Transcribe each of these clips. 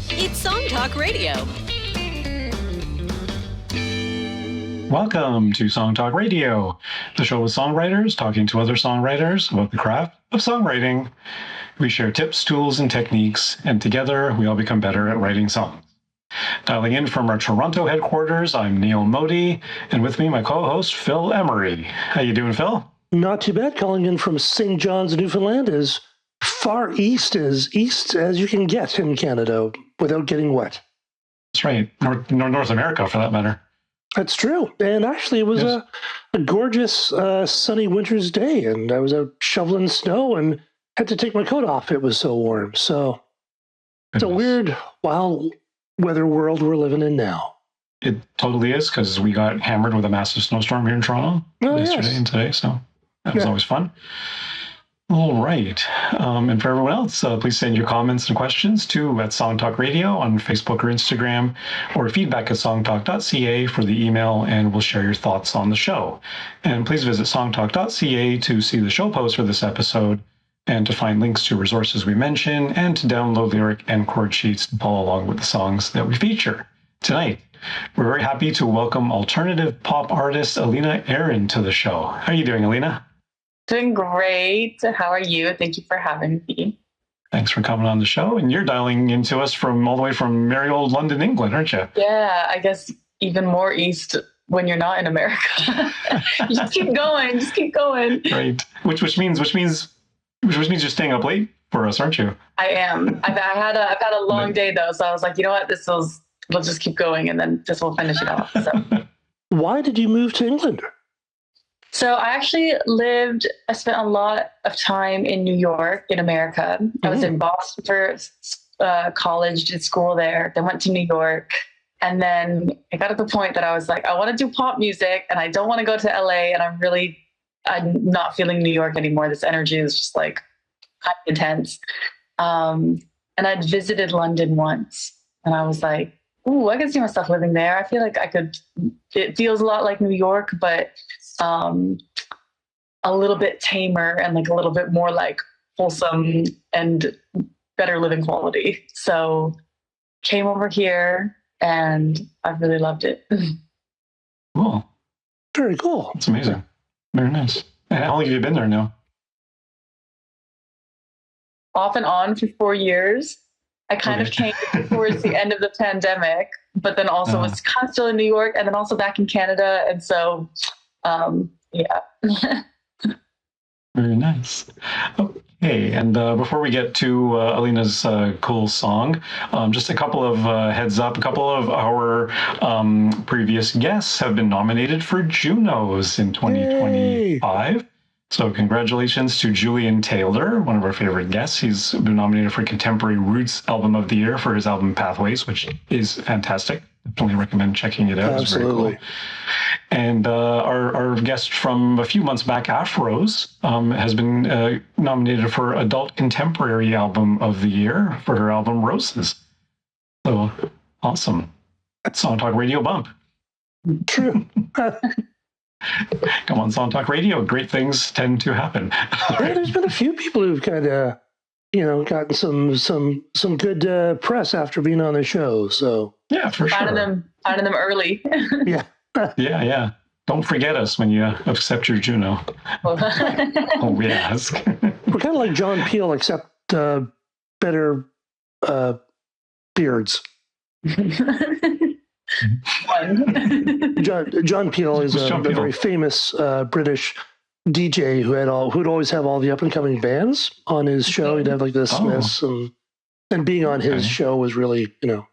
It's Song Talk Radio. Welcome to Song Talk Radio, the show with songwriters talking to other songwriters about the craft of songwriting. We share tips, tools, and techniques, and together we all become better at writing songs. Dialing in from our Toronto headquarters, I'm Neil Modi, and with me, my co-host, Phil Emery. How you doing, Phil? Not too bad. Calling in from St. John's, Newfoundland, as far east as you can get in Canada without getting wet. That's right. North America, for that matter. That's true. And actually, it was a gorgeous sunny winter's day, and I was out shoveling snow and had to take my coat off. It was so warm. So it's a weird, wild weather world we're living in now. It totally is, because we got hammered with a massive snowstorm here in Toronto yesterday and today, so that was always fun. All right. And for everyone else, please send your comments and questions to @Songtalk Radio on Facebook or Instagram, or feedback@songtalk.ca for the email, and we'll share your thoughts on the show. And please visit songtalk.ca to see the show post for this episode, and to find links to resources we mention, and to download lyric and chord sheets to follow along with the songs that we feature. Tonight, we're very happy to welcome alternative pop artist Elena Erin to the show. How are you doing, Elena? Doing great. How are you? Thank you for having me. Thanks for coming on the show. And you're dialing into us from all the way from merry old London, England, aren't you? Yeah, I guess even more east when you're not in America. You just keep going. Just keep going. Right. Which means you're staying up late for us, aren't you? I am. I've had a long day though, so I was like, you know what? We'll just keep going, and then this will finish it off. So. Why did you move to England? So I spent a lot of time in New York, in America. I was in Boston for college, did school there, then went to New York. And then I got to the point that I was like, I want to do pop music and I don't want to go to LA. And I'm not feeling New York anymore. This energy is just like kind of intense. And I'd visited London once and I was like, ooh, I can see myself living there. I feel like it feels a lot like New York, but a little bit tamer and like a little bit more like wholesome and better living quality. So came over here and I really loved it. Cool. Very cool. That's amazing. Very nice. And how long have you been there now? Off and on for 4 years. I kind of came towards the end of the pandemic, but then also was kind of still in New York and then also back in Canada. And so, yeah. Very nice. Okay, and before we get to Elena's cool song, just a couple of heads up. A couple of our previous guests have been nominated for Junos in 2025. Yay. So congratulations to Julian Taylor, one of our favorite guests. He's been nominated for Contemporary Roots Album of the Year for his album Pathways, which is fantastic. Definitely recommend checking it out. Absolutely. It's very cool. And our guest from a few months back, Afros, has been nominated for Adult Contemporary Album of the Year for her album Roses. So awesome. Song Talk Radio bump. True. Come on, Song Talk Radio. Great things tend to happen. Yeah, there's been a few people who've kind of, gotten some good press after being on the show. So yeah, for sure. Finding them early. Yeah. Yeah. Don't forget us when you accept your Juno. Oh, yes. We're kind of like John Peel, except better beards. John Peel is a very famous British DJ who'd always have all the up and coming bands on his show. He'd have like the Smiths, and being on his show was really, the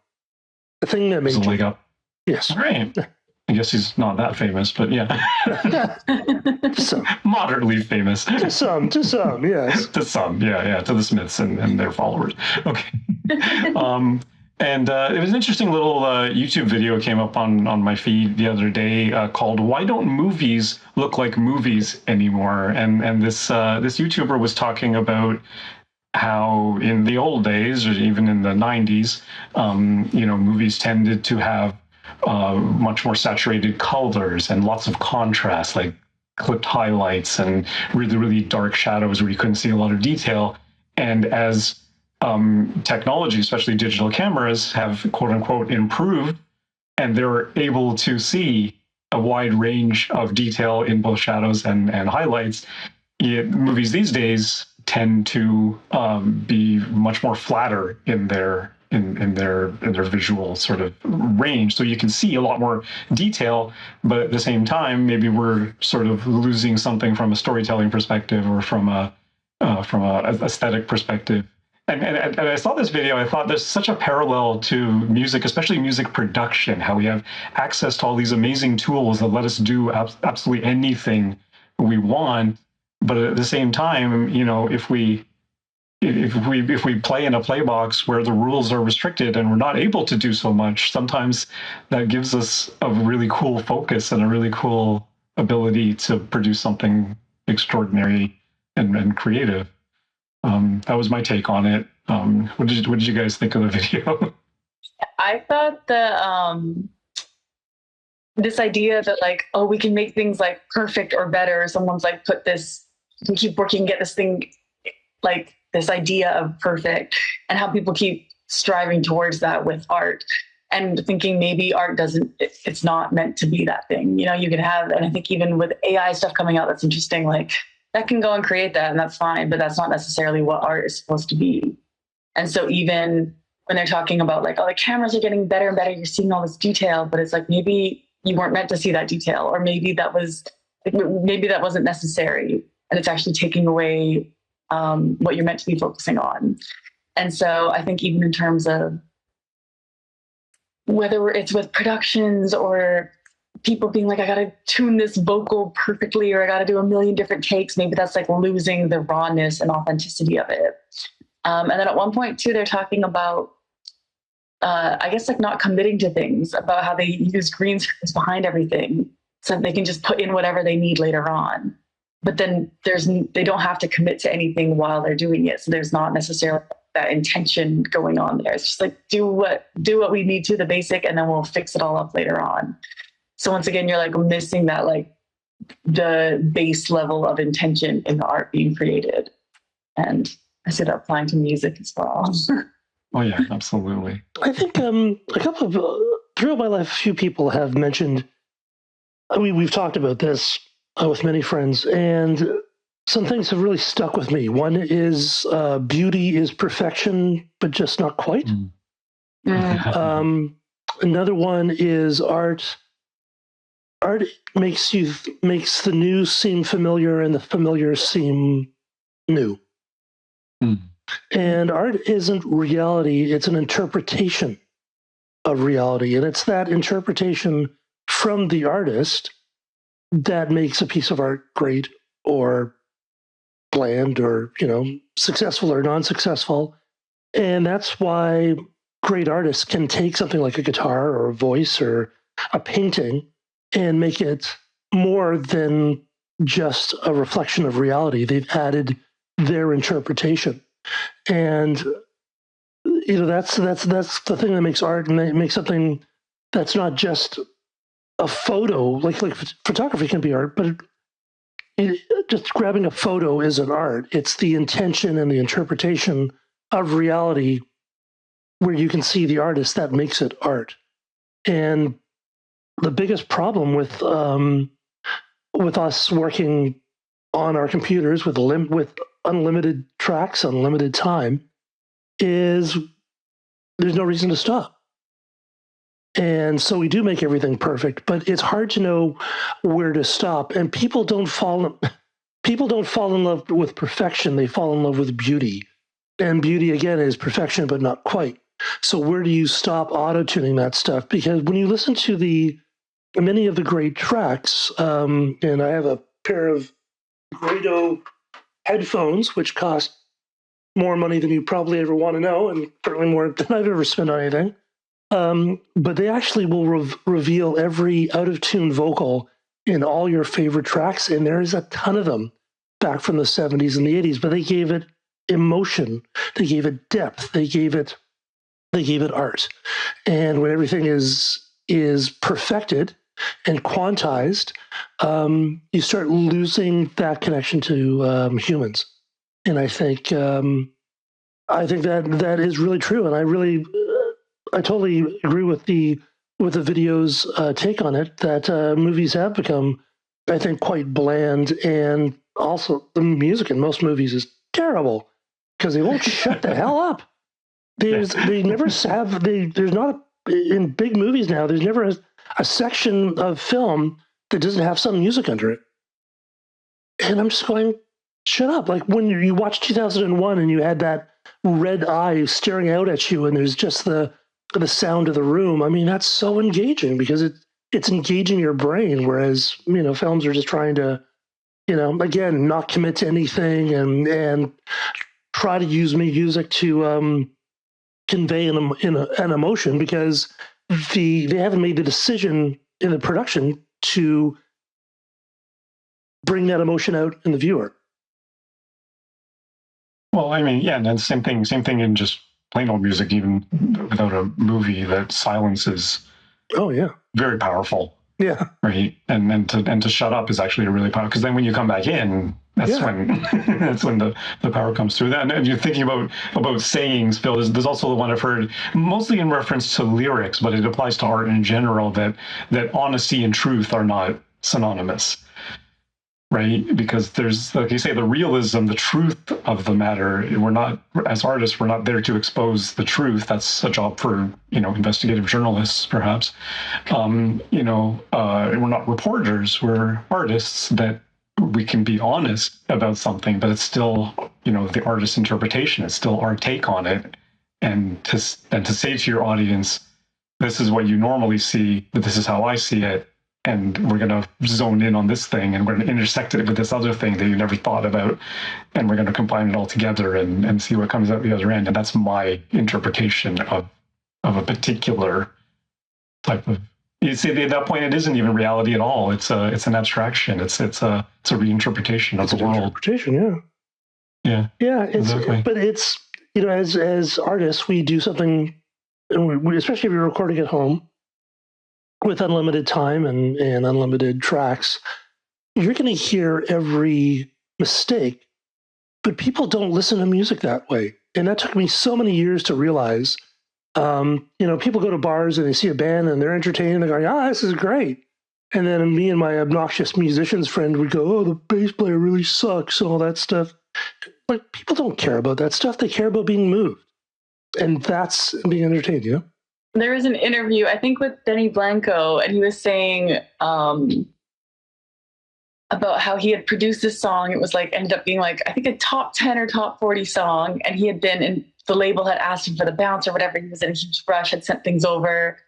thing that made a leg up. Yes. All right. I guess he's not that famous, but yeah. Moderately famous. To some, yes. To some, yeah. To the Smiths and their followers. Okay. And it was an interesting little YouTube video came up on my feed the other day called "Why Don't Movies Look Like Movies Anymore?" And this YouTuber was talking about how in the old days, or even in the 90s, movies tended to have much more saturated colors and lots of contrast, like clipped highlights and really, really dark shadows where you couldn't see a lot of detail. And as technology, especially digital cameras, have quote unquote improved, and they're able to see a wide range of detail in both shadows and highlights. Movies these days tend to be much more flatter in their visual sort of range, so you can see a lot more detail, but at the same time maybe we're sort of losing something from a storytelling perspective or from a aesthetic perspective. And I saw this video, I thought there's such a parallel to music, especially music production, how we have access to all these amazing tools that let us do absolutely anything we want, but at the same time, you know, if we play in a play box where the rules are restricted and we're not able to do so much, sometimes that gives us a really cool focus and a really cool ability to produce something extraordinary and creative. That was my take on it. What did you guys think of the video? I thought the this idea that like, oh, we can make things like perfect or better. Someone's like put this, we keep working, get this thing, like this idea of perfect, and how people keep striving towards that with art and thinking maybe art it's not meant to be that thing. You know, you can have, and I think even with AI stuff coming out, that's interesting. Like that can go and create that and that's fine, but that's not necessarily what art is supposed to be. And so even when they're talking about like, oh, the cameras are getting better and better, you're seeing all this detail, but it's like, maybe you weren't meant to see that detail, or maybe that wasn't necessary. And it's actually taking away what you're meant to be focusing on. And so I think even in terms of whether it's with productions or people being like, I got to tune this vocal perfectly, or I got to do a million different takes, maybe that's like losing the rawness and authenticity of it. And then at one point too, they're talking about, I guess like not committing to things, about how they use green screens behind everything so that they can just put in whatever they need later on. But then they don't have to commit to anything while they're doing it. So there's not necessarily that intention going on there. It's just like, do what we need to, the basic, and then we'll fix it all up later on. So once again, you're like missing that, like the base level of intention in the art being created. And I see that applying to music as well. Oh yeah, absolutely. I think a couple of, throughout my life, a few people have mentioned, I mean, we've talked about this with many friends, and some things have really stuck with me. One is beauty is perfection, but just not quite. Another one is art makes the new seem familiar and the familiar seem new. And art isn't reality, it's an interpretation of reality. And it's that interpretation from the artist that makes a piece of art great or bland or, you know, successful or non-successful. And that's why great artists can take something like a guitar or a voice or a painting and make it more than just a reflection of reality. They've added their interpretation. And, you know, that's the thing that makes art, and it makes something that's not just a photo. Like photography can be art, but just grabbing a photo isn't art. It's the intention and the interpretation of reality where you can see the artist that makes it art. And the biggest problem with us working on our computers with unlimited tracks, unlimited time, is there's no reason to stop. And so we do make everything perfect, but it's hard to know where to stop. And people don't fall in love with perfection. They fall in love with beauty. And beauty, again, is perfection, but not quite. So where do you stop auto-tuning that stuff? Because when you listen to many of the great tracks, and I have a pair of Greedo headphones, which cost more money than you probably ever want to know, and certainly more than I've ever spent on anything. But they actually will reveal every out-of-tune vocal in all your favorite tracks, and there's a ton of them back from the 70s and the 80s, but they gave it emotion, they gave it depth, they gave it art. And when everything is perfected and quantized, you start losing that connection to humans. And I think I think that is really true, and I totally agree with the video's take on it. That movies have become, I think, quite bland, and also the music in most movies is terrible because they won't shut the hell up. They never have. There's not in big movies now. There's never a section of film that doesn't have some music under it, and I'm just going, shut up. Like when you watch 2001 and you had that red eye staring out at you and there's just the sound of the room. I mean, that's so engaging because it's engaging your brain, whereas, films are just trying to, again, not commit to anything and try to use music to convey an emotion because they haven't made the decision in the production to bring that emotion out in the viewer. Well, I mean, yeah, and then same thing in just plain old music, even without a movie, that silence is very powerful. Yeah. Right. And to shut up is actually a really powerful, because then when you come back in, that's when the power comes through. That, and if you're thinking about sayings, Phil, there's also the one I've heard mostly in reference to lyrics, but it applies to art in general, that honesty and truth are not synonymous. Right? Because there's, like you say, the realism, the truth of the matter. We're not, as artists, we're not there to expose the truth. That's a job for, investigative journalists, perhaps. We're not reporters. We're artists, that we can be honest about something, but it's still, the artist's interpretation. It's still our take on it. And to say to your audience, this is what you normally see, but this is how I see it. And we're going to zone in on this thing, and we're going to intersect it with this other thing that you never thought about, and we're going to combine it all together and see what comes out the other end. And that's my interpretation of a particular type of. You see, at that point, it isn't even reality at all. It's an abstraction. It's a reinterpretation of the world. Interpretation, yeah. Exactly. But it's as artists, we do something, and we, especially if you're recording at home with unlimited time and unlimited tracks, you're going to hear every mistake, but people don't listen to music that way. And that took me so many years to realize. People go to bars and they see a band and they're entertained and they're going, this is great. And then me and my obnoxious musicians friend would go, the bass player really sucks and all that stuff. Like, people don't care about that stuff. They care about being moved. And that's being entertained, There was an interview, I think, with Denny Blanco, and he was saying about how he had produced this song. It was ended up being I think a top 10 or top 40 song. And he had been in, the label had asked him for the bounce or whatever. He was in a huge rush, had sent things over,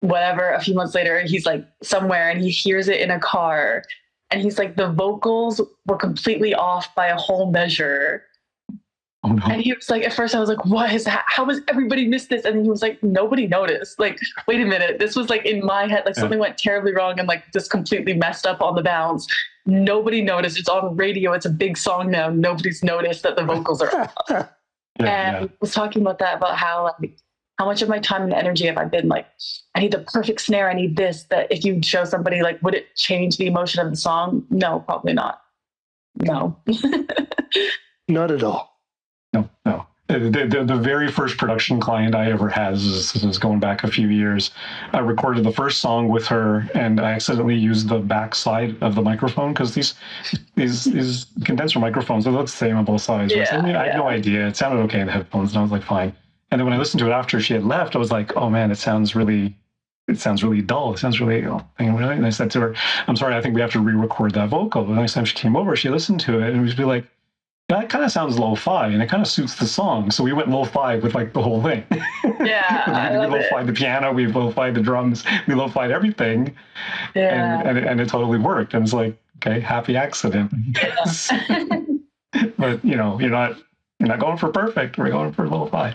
whatever. A few months later, he's somewhere and he hears it in a car. And he's the vocals were completely off by a whole measure. Oh, no. And he was at first I was what is that? How has everybody missed this? And then he was nobody noticed. Wait a minute. This was in my head, something went terribly wrong and just completely messed up on the bounce. Nobody noticed. It's on radio. It's a big song now. Nobody's noticed that the vocals are off. I was talking about that, about how much of my time and energy have I been I need the perfect snare. I need this, that if you show somebody, would it change the emotion of the song? No, probably not. No. Not at all. No. The very first production client I ever had, this is going back a few years, I recorded the first song with her, and I accidentally used the back side of the microphone, because these condenser microphones, they look the same on both sides. I had no idea. It sounded okay in the headphones, and I was fine. And then when I listened to it after she had left, I was oh man, it sounds really dull. It sounds really, and I said to her, I'm sorry, I think we have to re-record that vocal. The next time she came over, she listened to it, and it was that kind of sounds lo-fi, and it kind of suits the song. So we went lo-fi with the whole thing. Yeah, we lo-fied the piano, we lo-fied the drums, we lo-fied everything. Yeah, and it totally worked. And it's okay, happy accident. Yes. But you're not going for perfect. We're going for lo-fi.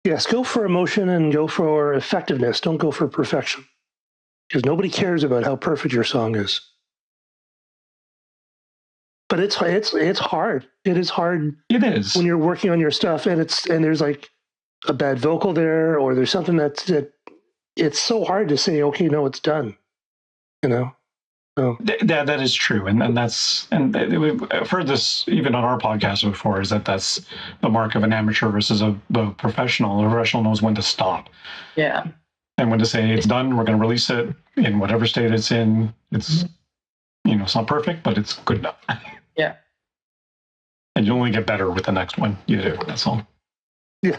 Yes, go for emotion and go for effectiveness. Don't go for perfection, because nobody cares about how perfect your song is. But it's hard. It is hard. It is when you're working on your stuff, and there's a bad vocal there, or there's something that it's so hard to say, okay, no, it's done. So. That is true, and I've heard this even on our podcast before. Is that's the mark of an amateur versus a professional. A professional knows when to stop. Yeah. And when to say it's done. We're going to release it in whatever state it's in. It's it's not perfect, but it's good enough. Yeah. And you only get better with the next one you do. That's all. Yeah.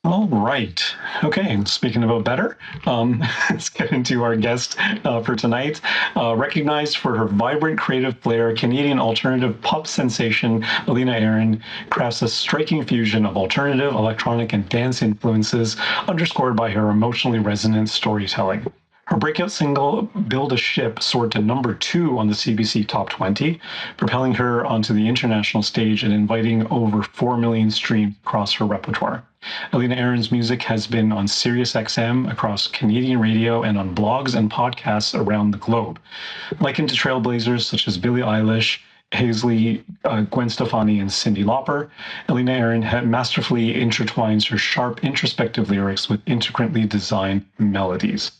All right. Okay. And speaking about better, let's get into our guest for tonight. Recognized for her vibrant creative flair, Canadian alternative pop sensation Elena Erin crafts a striking fusion of alternative, electronic, and dance influences, underscored by her emotionally resonant storytelling. Her breakout single, Build a Ship, soared to number 2 on the CBC Top 20, propelling her onto the international stage and inviting over 4 million streams across her repertoire. Elena Erin's music has been on SiriusXM, across Canadian radio, and on blogs and podcasts around the globe. Likened to trailblazers such as Billie Eilish, Hazley, Gwen Stefani, and Cyndi Lauper, Elena Erin masterfully intertwines her sharp, introspective lyrics with intricately designed melodies.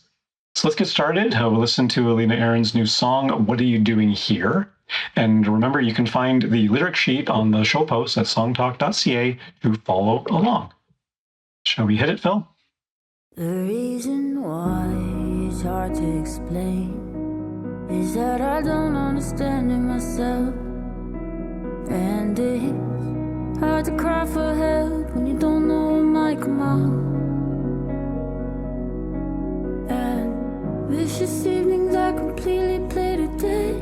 So let's get started. We'll listen to Elena Erin's new song, What Are You Doing Here? And remember, you can find the lyric sheet on the show post at songtalk.ca to follow along. Shall we hit it, Phil? The reason why it's hard to explain is that I don't understand it myself. And it's hard to cry for help when you don't know what might come out. Vicious evenings I completely played it dead.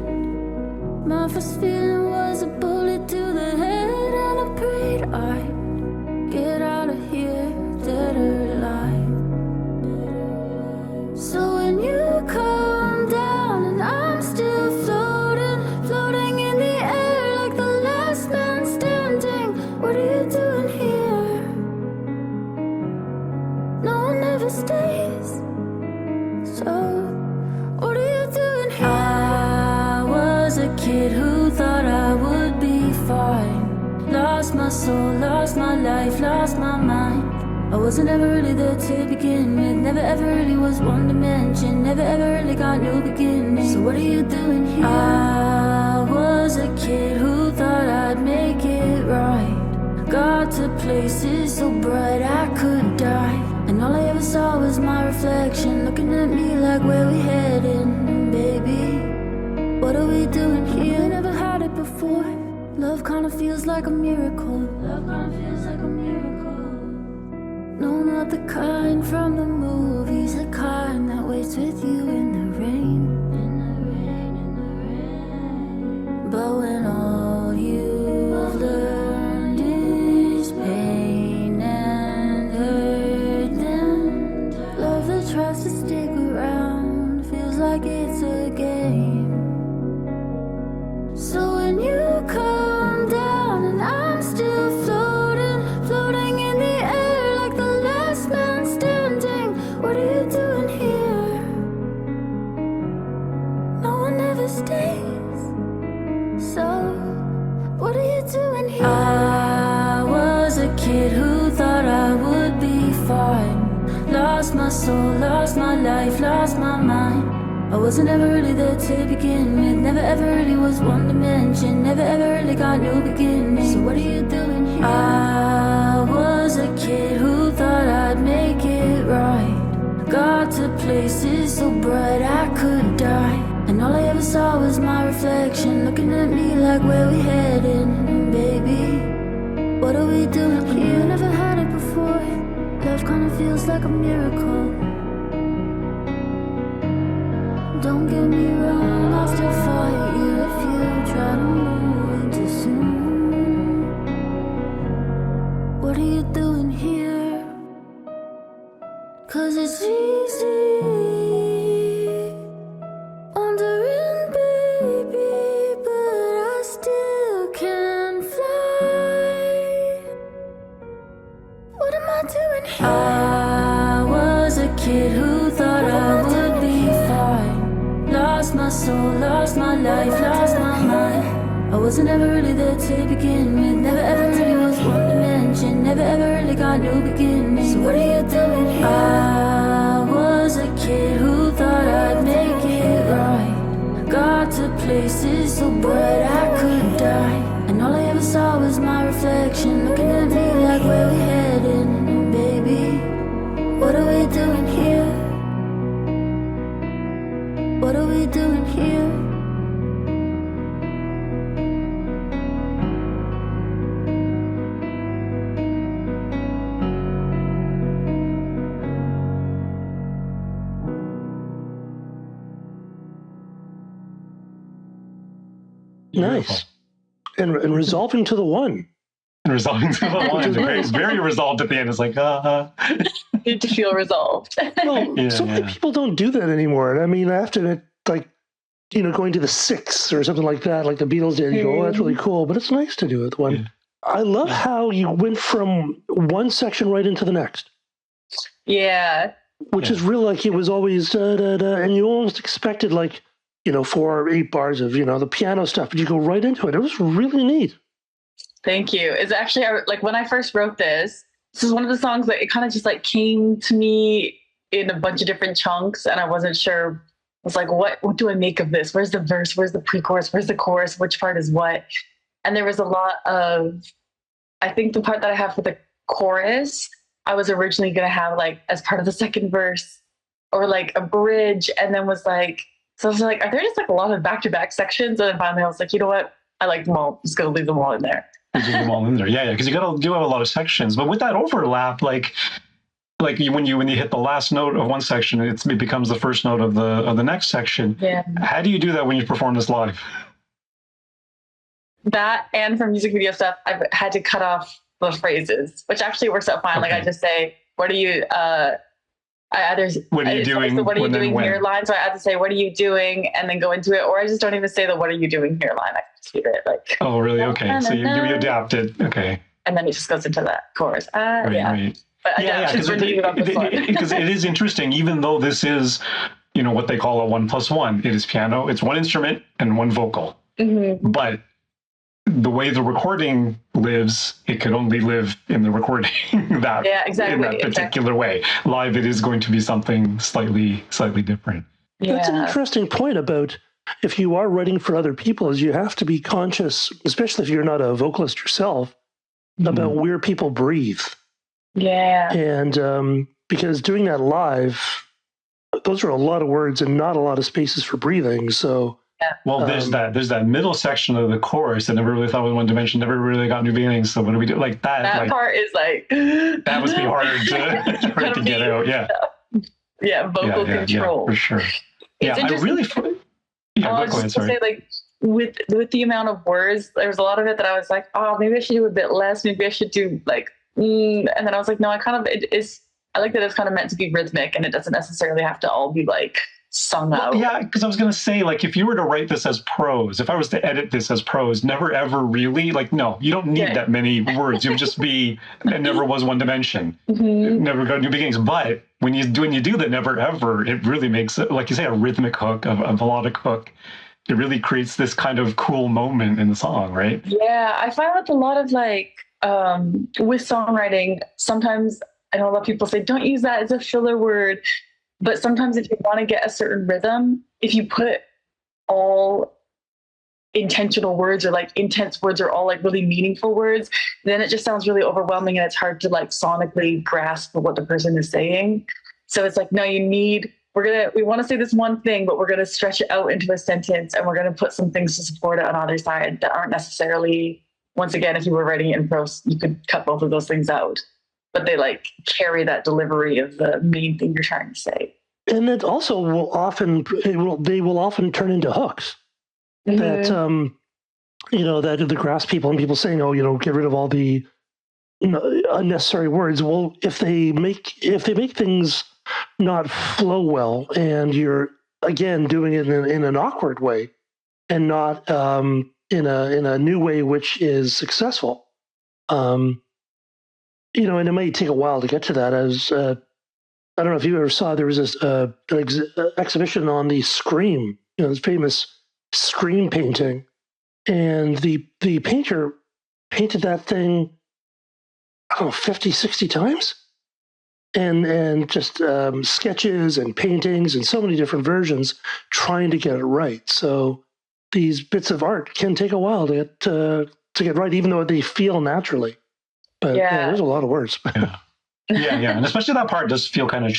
My first feeling was a bullet to the head, and I prayed I'd get out of here dead or alive. So when you come down and I'm still floating in the air like the last man standing, what are you doing here? No one ever stays. So what are you doing here? I was a kid who thought I would be fine. Lost my soul, lost my life, lost my mind. I wasn't ever really there to begin with. Never ever really was one to mention. Never ever really got new beginnings. So what are you doing here? I was a kid who thought I'd make it right. Got to places so bright I could die. And all I ever saw was my reflection looking at me like, where we heading, baby? What are we doing here? Never had it before. Love kinda feels like a miracle. Love kinda feels like a miracle. No, not the kind from the movies, the kind that waits with you in the rain. In the rain, in the rain. But when all you've learned is pain and hurt, then love that tries to stick around feels like it's a game. So when you come down and I'm still floating in the air like the last man standing, what are you doing here? No one ever stays. So what are you doing here? I was a kid who thought I would be fine. Lost my soul, lost my life, lost my mind. I wasn't ever really there to begin with. Never ever really was one to mention. Never ever really got new beginnings. So what are you doing here? I was a kid who thought I'd make it right. Got to places so bright I could die. And all I ever saw was my reflection looking at me like, where we heading, baby? What are we doing here? Never had it before. Love kinda feels like a miracle. Don't get me wrong, I'll still fight you if you try to move in too soon. What are you doing here? 'Cause it's easy wondering, baby, but I still can't fly. What am I doing here? I was a kid who thought I would be fine. Lost my soul, lost my life, lost my mind. I wasn't ever really there to begin with. Never ever really was one to mention. Never ever really got new beginnings. So what are you doing here? I was a kid who thought I'd make it right. places so bright I could die. And all I ever saw was my reflection looking at me like, where we headed? And baby, what are we doing here? What are we doing here? Nice. And resolving to the one. And resolving to the one. Very, very resolved at the end. It's like, Need to feel resolved. Well, so many people don't do that anymore. And I mean, after like, going to the 6 or something like that, like the Beatles did, you go, oh, that's really cool. But it's nice to do it. I love how you went from one section right into the next. Yeah. Which is real, like it was always da da da, and you almost expected like, 4 or 8 bars of, the piano stuff, but you go right into it. It was really neat. Thank you. It's actually like when I first wrote this is one of the songs that it kind of just like came to me in a bunch of different chunks, and I wasn't sure. I was like, what do I make of this? Where's the verse? Where's the pre-chorus? Where's the chorus? Which part is what? And there was a lot of, I think the part that I have for the chorus, I was originally going to have like as part of the second verse or like a bridge, and then was like, so I was like, are there just like a lot of back-to-back sections? And then finally I was like, you know what? I like them all. I'm just going to leave them all in there. Leave them all in there. Yeah. Because you do have a lot of sections. But with that overlap, like when you hit the last note of one section, it becomes the first note of the next section. Yeah. How do you do that when you perform this live? That and for music video stuff, I've had to cut off the phrases, which actually works out fine. Okay. Like I just say, what are you, what are you doing? What are you doing when? here line? So I had to say, what are you doing? And then go into it. Or I just don't even say the, what are you doing here line? I just leave it like. Oh, really? Okay. So you adapt it. Okay. And then it just goes into that chorus. Right. But because it is interesting, even though this is, what they call a 1+1. It is piano. It's one instrument and one vocal. Mm-hmm. But the way the recording lives, it could only live in the recording in that particular way. Live, it is going to be something slightly different. Yeah. That's an interesting point about if you are writing for other people, is you have to be conscious, especially if you're not a vocalist yourself, about where people breathe. Yeah. And because doing that live, those are a lot of words and not a lot of spaces for breathing. So well, there's that middle section of the chorus that never really thought was one dimension, never really got new meanings. So what do we do? Like that. That part is like that must be hard to get out. Yeah. Yeah, vocal control. Yeah, for sure. Yeah, I really. I was just gonna say, like with the amount of words, there was a lot of it that I was like, oh, maybe I should do a bit less. Maybe I should do like, and then I was like, no, it is. I like that it's kind of meant to be rhythmic, and it doesn't necessarily have to all be like sung out. Yeah, because I was going to say, like, if you were to write this as prose, if I was to edit this as prose, never ever really, like, no, you don't need that many words. You would just be, it never was one dimension. Mm-hmm. Never got new beginnings. But when you do that never ever, it really makes it, like you say, a rhythmic hook, a melodic hook. It really creates this kind of cool moment in the song, right? Yeah, I find with a lot of like, with songwriting, sometimes I know a lot of people say, don't use that as a filler word. But sometimes if you want to get a certain rhythm, if you put all intentional words or like intense words or all like really meaningful words, then it just sounds really overwhelming and it's hard to like sonically grasp what the person is saying. So it's like, no, we want to say this one thing, but we're going to stretch it out into a sentence and we're going to put some things to support it on either side that aren't necessarily, once again, if you were writing it in prose, you could cut both of those things out. But they like carry that delivery of the main thing you're trying to say. And it also will often turn into hooks that, that the grasp people and people saying, oh, get rid of all the unnecessary words. Well, if they make things not flow well and you're again doing it in an awkward way and not in a new way, which is successful, and it may take a while to get to that. As I don't know if you ever saw, there was this an exhibition on the Scream, this famous Scream painting, and the painter painted that thing, I don't know, 50, 60 times, and just sketches and paintings and so many different versions trying to get it right. So these bits of art can take a while to get right, even though they feel naturally. But yeah, there's a lot of words. Yeah, and especially that part does feel kind of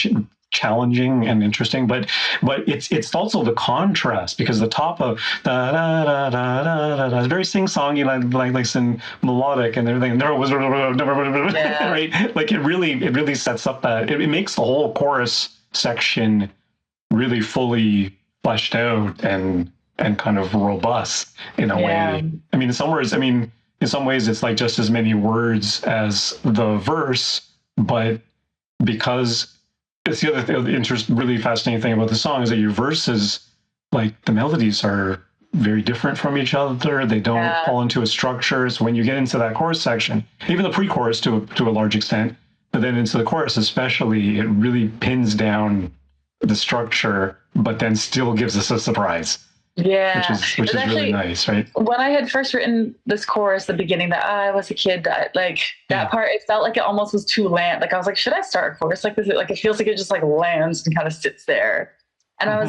challenging and interesting, but it's also the contrast, because the top of da da da da da da is very sing-songy, like some melodic and everything. Right? Like it really sets up that it makes the whole chorus section really fully fleshed out and kind of robust in a way. I mean, in some ways it's like just as many words as the verse, but because it's the other really fascinating thing about the song is that your verses, like the melodies, are very different from each other. They don't fall into a structure. So when you get into that chorus section, even the pre-chorus to a large extent, but then into the chorus especially, it really pins down the structure, but then still gives us a surprise. Yeah, which is actually really nice, right? When I had first written this chorus, the beginning, that I was a kid, that part, it felt like it almost was too land. Like I was like, should I start a chorus like this? Like it feels like it just like lands and kind of sits there. And I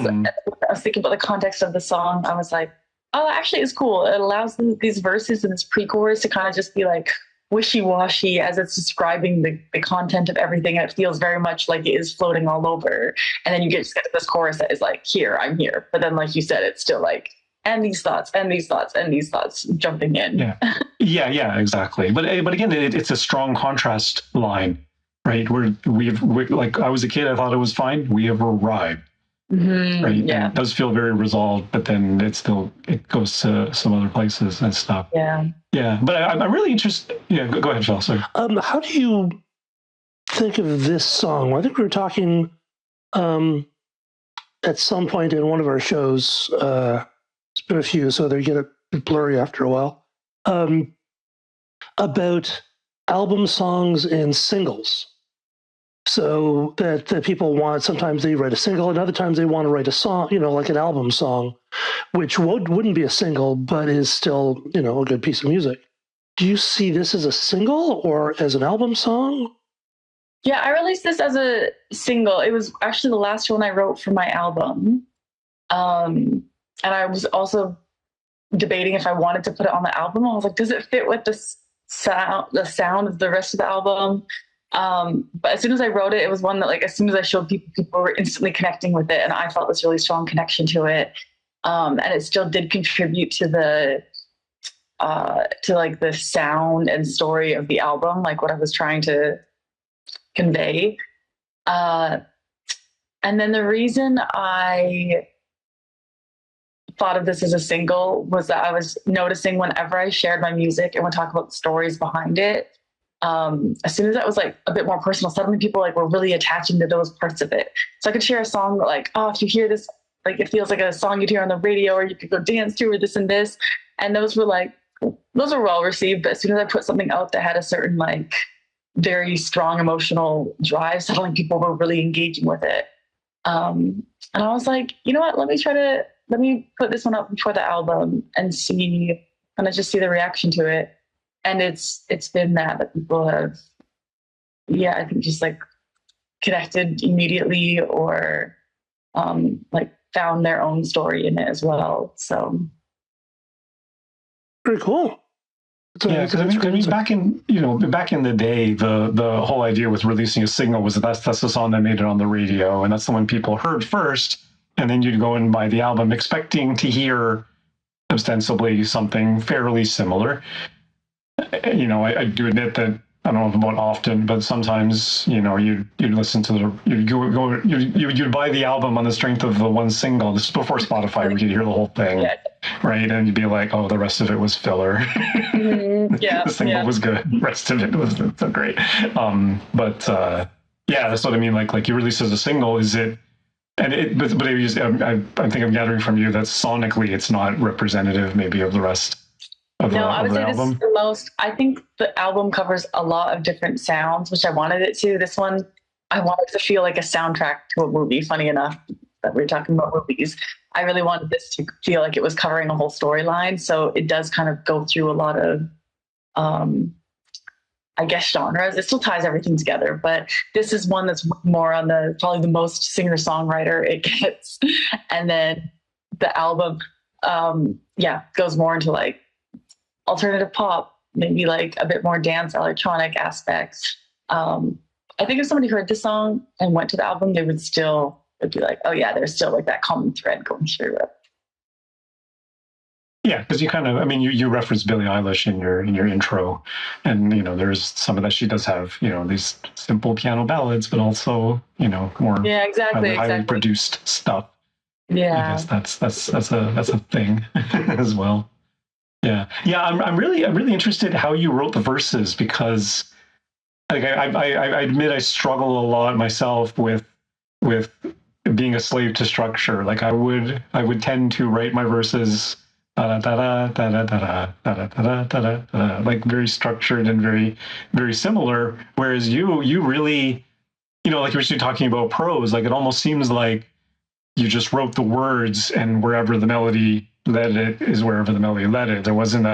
was thinking about the context of the song. I was like, oh, actually, it's cool. It allows these verses and this pre-chorus to kind of just be like wishy-washy as it's describing the content of everything, and it feels very much like it is floating all over. And then you just get this chorus that is like, here, I'm here, but then like you said, it's still like, and these thoughts and these thoughts and these thoughts jumping in. Yeah, exactly. But again, it's a strong contrast line, right? We like, I was a kid, I thought it was fine, we have arrived. Right. Yeah. And it does feel very resolved, but then it goes to some other places and stuff. Yeah. But I'm really interested. Yeah. Go ahead, Phil. Sorry. How do you think of this song? Well, I think we were talking at some point in one of our shows. It's been a few, so they get a bit blurry after a while. About album songs and singles. So that people want, sometimes they write a single, and other times they want to write a song, like an album song, which wouldn't be a single, but is still, a good piece of music. Do you see this as a single or as an album song? Yeah, I released this as a single. It was actually the last one I wrote for my album. And I was also debating if I wanted to put it on the album. I was like, does it fit with the sound of the rest of the album? But as soon as I wrote it, it was one that, like, as soon as I showed people were instantly connecting with it, and I felt this really strong connection to it. And it still did contribute to the sound and story of the album, like what I was trying to convey. And then the reason I thought of this as a single was that I was noticing whenever I shared my music and would talk about the stories behind it, as soon as that was like a bit more personal, suddenly people were really attaching to those parts of it. So I could share a song like, oh, if you hear this, like it feels like a song you'd hear on the radio, or you could go dance to, or this and this. And those were well received. But as soon as I put something out that had a certain very strong emotional drive, suddenly people were really engaging with it. And I was like, you know what, let me put this one up before the album and just see the reaction to it. And it's been that people have, I think just connected immediately, or found their own story in it as well. So pretty cool. Because I mean, back in the day, the whole idea with releasing a single was that's the song that made it on the radio, and that's the one people heard first, and then you'd go and buy the album expecting to hear ostensibly something fairly similar. I do admit that I don't know about often, but sometimes you'd listen to you'd buy the album on the strength of the one single. This is before Spotify, where you'd hear the whole thing, right? And you'd be like, oh, the rest of it was filler. The single was good. The rest of it was so great. That's what I mean. Like you release as a single, is it? And I think I'm gathering from you that sonically it's not representative maybe of the rest. I would say this is the most. I think the album covers a lot of different sounds, which I wanted it to. This one, I wanted to feel like a soundtrack to a movie. Funny enough that we're talking about movies, I really wanted this to feel like it was covering a whole storyline. So it does kind of go through a lot of, I guess, genres. It still ties everything together, but this is one that's more on probably the most singer-songwriter it gets. And then the album, goes more into like alternative pop, maybe like a bit more dance electronic aspects. I think if somebody heard this song and went to the album, they would be like, oh yeah, there's still like that common thread going through it. Yeah, because you kind of, I mean, you referenced Billie Eilish in your intro, and there's some of that. She does have these simple piano ballads, but also more highly produced stuff. Yeah, I guess that's a thing as well. Yeah. I'm really interested how you wrote the verses, because like I admit I struggle a lot myself with being a slave to structure. Like I would tend to write my verses like very structured and very very similar, whereas you really like you're talking about prose, like it almost seems like you just wrote the words, and wherever the melody led it is wherever the melody led it. There wasn't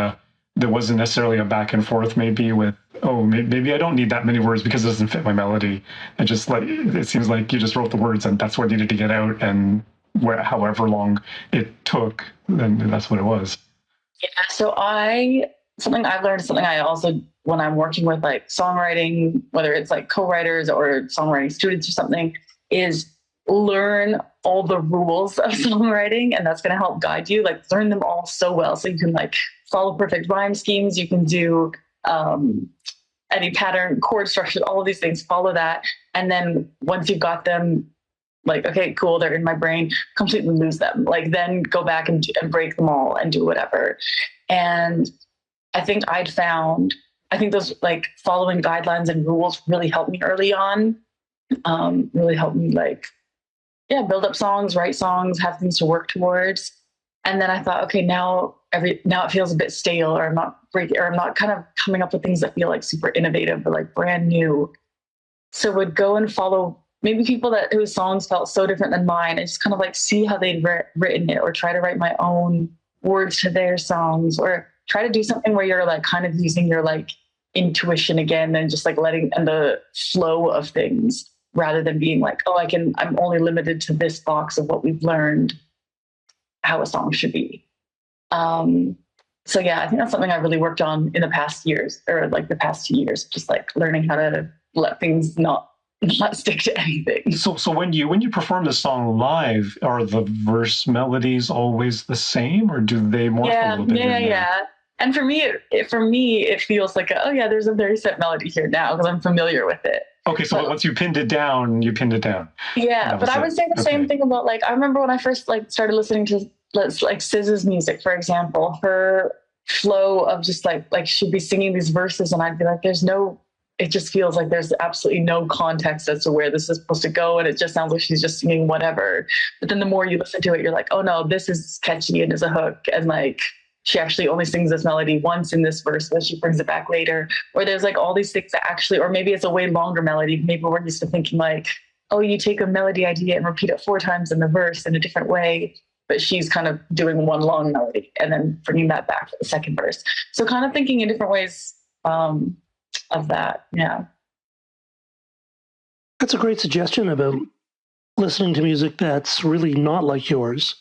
necessarily a back and forth maybe with, oh, maybe I don't need that many words because it doesn't fit my melody. It seems like you just wrote the words and that's what needed to get out, and however long it took, then that's what it was. Yeah. So something I've learned, something I also, when I'm working with like songwriting, whether it's like co-writers or songwriting students or something, is learn all the rules of songwriting, and that's going to help guide you. Like learn them all so well, so you can like follow perfect rhyme schemes. You can do any pattern, chord structure, all of these things. Follow that, and then once you've got them, like, okay, cool, they're in my brain, completely lose them. Like then go back and break them all and do whatever. And I think those like following guidelines and rules really helped me early on. Really helped me like, build up songs, write songs, have things to work towards. And then I thought, okay, now it feels a bit stale, or I'm not kind of coming up with things that feel like super innovative or like brand new. So would go and follow maybe people whose songs felt so different than mine, and just kind of like see how they'd written it, or try to write my own words to their songs, or try to do something where you're like kind of using your like intuition again, and just like letting and the flow of things, rather than being like, oh, I'm only limited to this box of what we've learned how a song should be. So yeah, I think that's something I really worked on in the past years, or like the past 2 years, just like learning how to let things not stick to anything. So when you perform the song live, are the verse melodies always the same, or do they morph a little bit? Yeah. And for me, it feels like, there's a very set melody here now because I'm familiar with it. Okay, so once you pinned it down, you pinned it down. Yeah, but I would say the same thing about like, I remember when I first like started listening to like SZA's music, for example, her flow of just like she'd be singing these verses, and I'd be like, it just feels like there's absolutely no context as to where this is supposed to go, and it just sounds like she's just singing whatever. But then the more you listen to it, you're like, oh no, this is catchy and is a hook, and like she actually only sings this melody once in this verse, then she brings it back later. Or there's like all these things that actually, or maybe it's a way longer melody. Maybe we're used to thinking like, oh, you take a melody idea and repeat it 4 times in the verse in a different way, but she's kind of doing one long melody and then bringing that back for the second verse. So kind of thinking in different ways of that. Yeah. That's a great suggestion about listening to music that's really not like yours,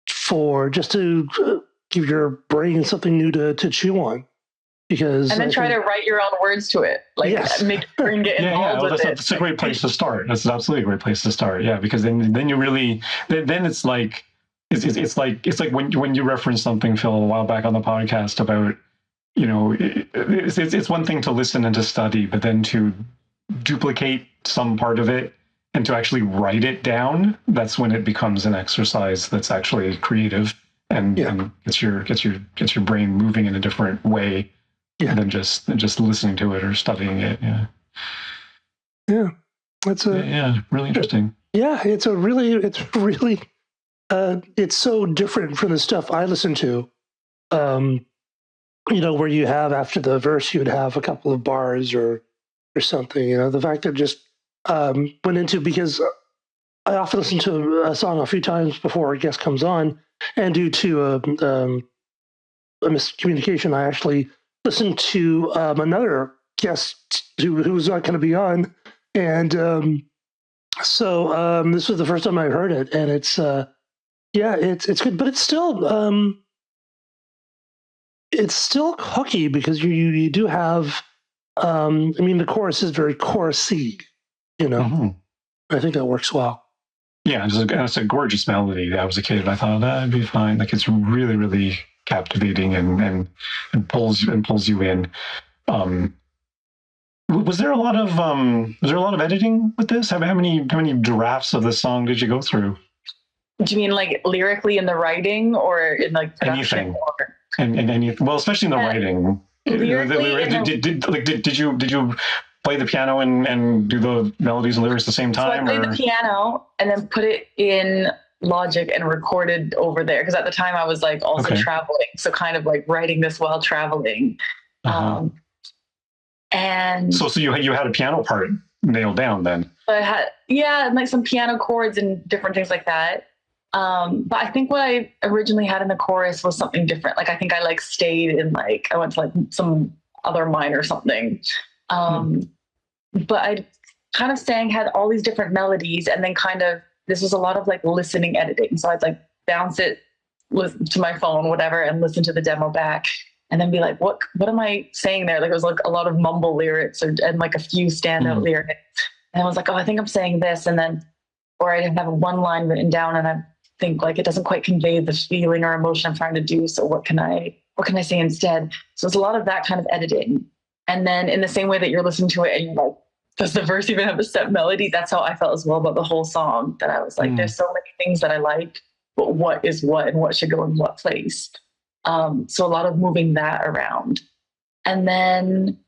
for just to give your brain something new to chew on. And then try to write your own words to it. Like make your brain get involved with it. That's a great place to start. That's absolutely a great place to start. Yeah, because then you really, then it's like, it's like when you referenced something, Phil, a while back on the podcast about, it's one thing to listen and to study, but then to duplicate some part of it and to actually write it down, that's when it becomes an exercise that's actually creative and gets your brain moving in a different way than just listening to it or studying it. Yeah, that's really interesting. Yeah, it's so different from the stuff I listen to. Where you have, after the verse, you would have a couple of bars or something. The fact that just went into, because I often listen to a song a few times before a guest comes on, and due to a miscommunication, I actually listened to another guest who was not going to be on, and so this was the first time I heard it, and it's Yeah, it's good, but it's still hooky because you do have. I mean, the chorus is very chorusy. I think that works well. Yeah, it's a gorgeous melody. I was a kid, I thought that'd be fine. Like it's really, really captivating and pulls you in. Was there a lot of editing with this? How many drafts of this song did you go through? Do you mean like lyrically in the writing or in like production? Anything? And well, especially in the writing. Did you play the piano and do the melodies and lyrics at the same time? So I played the piano and then put it in Logic and recorded over there because at the time I was like also traveling, so kind of like writing this while traveling. And so you had a piano part nailed down then. I had like some piano chords and different things like that. But I think what I originally had in the chorus was something different. Like I think I like stayed in like I went to like some other minor or something. But I kind of had all these different melodies, and then kind of this was a lot of like listening editing. So I'd like bounce it to my phone, whatever, and listen to the demo back, and then be like, what am I saying there? Like it was like a lot of mumble lyrics and like a few standout lyrics. And I was like, oh, I think I'm saying this, and then or I didn't have one line written down, and I think like it doesn't quite convey the feeling or emotion I'm trying to do. So what can I say instead? So it's a lot of that kind of editing. And then in the same way that you're listening to it and you're like, does the verse even have a set melody? That's how I felt as well about the whole song, that I was like, there's so many things that I like, but what is what and what should go in what place? So a lot of moving that around. And then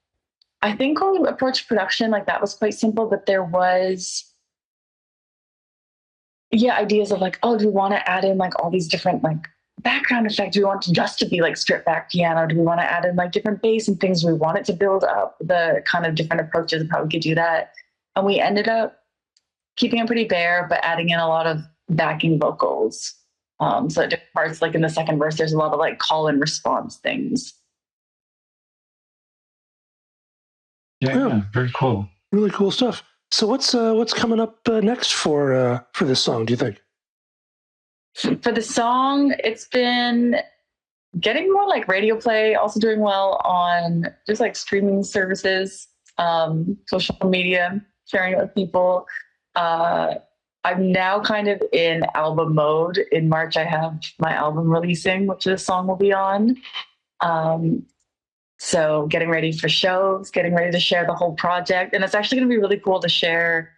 I think when we approached production, like that was quite simple, but there was ideas of like, oh, do we want to add in like all these different like background effects? Do we want to just to be like stripped back piano? Do we want to add in like different bass and things? Do we want it to build up the kind of different approaches of how we could do that? And we ended up keeping it pretty bare, but adding in a lot of backing vocals. So at different parts, like in the second verse, there's a lot of like call and response things. Yeah, very cool. Really cool stuff. So what's coming up next for this song, do you think? For the song, it's been getting more like radio play, also doing well on just like streaming services, social media, sharing it with people. I'm now kind of in album mode. In March, I have my album releasing, which this song will be on. So getting ready for shows, getting ready to share the whole project. And it's actually going to be really cool to share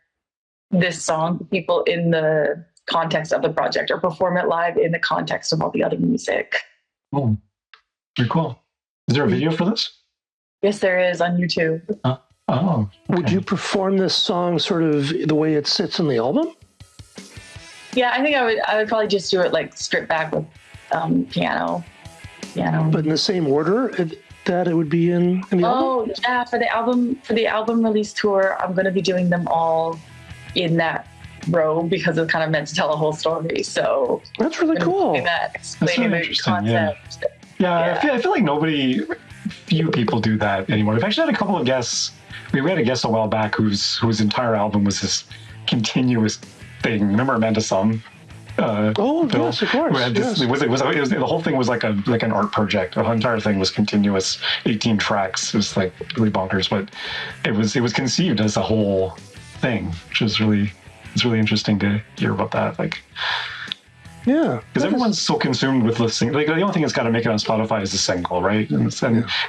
this song to people in the context of the project or perform it live in the context of all the other music. Oh, very cool. Is there a video for this? Yes, there is on YouTube. Okay. Would you perform this song sort of the way it sits on the album? Yeah, I think I would probably just do it like stripped back with piano. But in the same order that it would be in the album? Oh, yeah, for the album release tour, I'm going to be doing them all in that row because it's kind of meant to tell a whole story. So that's really cool. Explaining the concept. Yeah. I feel like few people do that anymore. I've actually had a couple of guests. We had a guest a while back whose entire album was this continuous thing. Remember Amanda Sum? Yes, of course. Yes. The whole thing was like an art project. The entire thing was continuous, 18 tracks. It was like really bonkers, but it was conceived as a whole thing, which is it's really interesting to hear about that. Like, yeah, because everyone's so consumed with listening. Like the only thing that's got to make it on Spotify is the single, right? And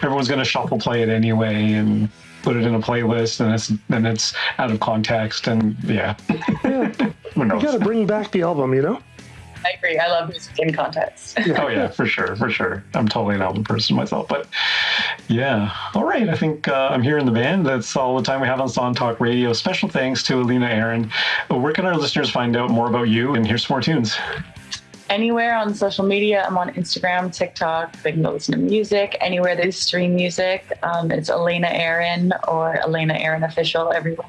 everyone's going to shuffle play it anyway and put it in a playlist, and it's out of context. And who knows? You got to bring back the album, you know. I agree. I love music in context. Oh yeah, for sure. I'm totally an album person myself, but yeah. All right, I think I'm here in the band. That's all the time we have on Song Talk Radio. Special thanks to Elena, Erin. Where can our listeners find out more about you and hear some more tunes? Anywhere on social media. I'm on Instagram, TikTok. They can go listen to music. Anywhere they stream music, it's Elena Erin or Elena Erin Official everywhere.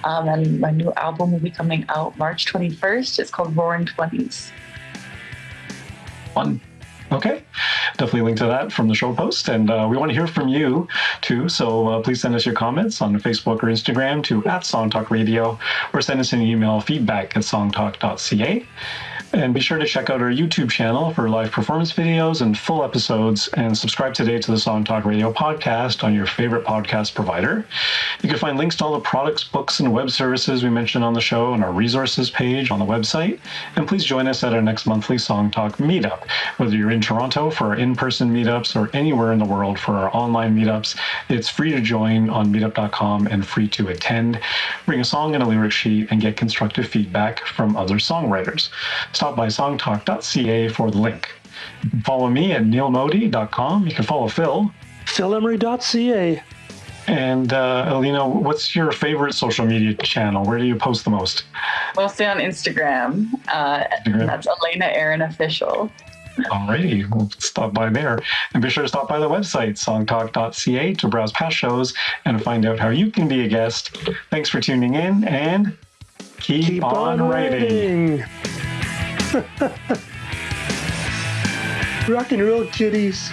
And my new album will be coming out March 21st. It's called Roaring 20s. Fun. Okay. Definitely link to that from the show post. And we want to hear from you too. So please send us your comments on Facebook or Instagram to @SongTalkRadio or send us an email, feedback@songtalk.ca. And be sure to check out our YouTube channel for live performance videos and full episodes, and subscribe today to the Song Talk Radio podcast on your favorite podcast provider. You can find links to all the products, books, and web services we mentioned on the show on our resources page on the website. And please join us at our next monthly Song Talk meetup. Whether you're in Toronto for our in-person meetups or anywhere in the world for our online meetups, it's free to join on meetup.com and free to attend. Bring a song and a lyric sheet and get constructive feedback from other songwriters. Stop by songtalk.ca for the link. You can follow me at neilmodi.com. You can follow Phil. PhilEmery.ca. And Elena, what's your favorite social media channel? Where do you post the most? Mostly on Instagram. That's Elena Erin Official. Alrighty, we'll stop by there. And be sure to stop by the website, songtalk.ca, to browse past shows and find out how you can be a guest. Thanks for tuning in, and keep on writing. Rock and roll, kiddies.